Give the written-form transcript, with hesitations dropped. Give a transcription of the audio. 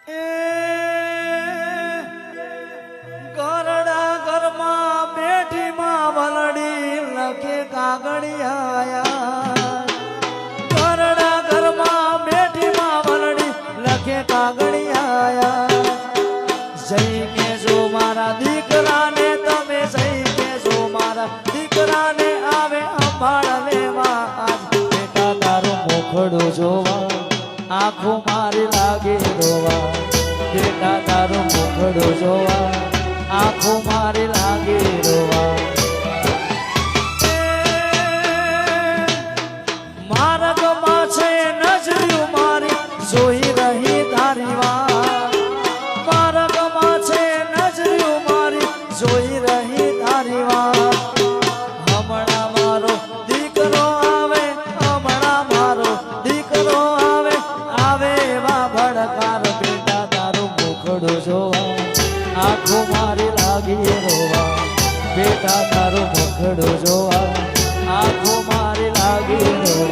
એ ગરડા ઘરમાં બેઠી માં વલડી લખે કાગળિયા ગરડા ઘરમાં બેઠી માં વલડી લખે કાગળિયા જઈ કેજો મારા દીકરાને તમે જઈ કેજો મારા દીકરાને આવે અંબાળ લેવા આજ બેટા તારું મોખડું જોવા આંખો મારી લાગે રોવા બેટા તારું મોખડું જોવા આંખો મારી લાગે રોવા માર્ગમાં છે નજરિયું મારી જોઈ રહી તારી વાત માર્ગમાં છે નજરિયું મારી જોઈ રહી તારી વાત હમણાં મારો દીકરો આવે હમણાં મારો દીકરો આવે આવે એવા ભડકાર બેટા તારું મુખડું જોવા આંખો મારી લાગી રોવા બેટા તારું મુખડું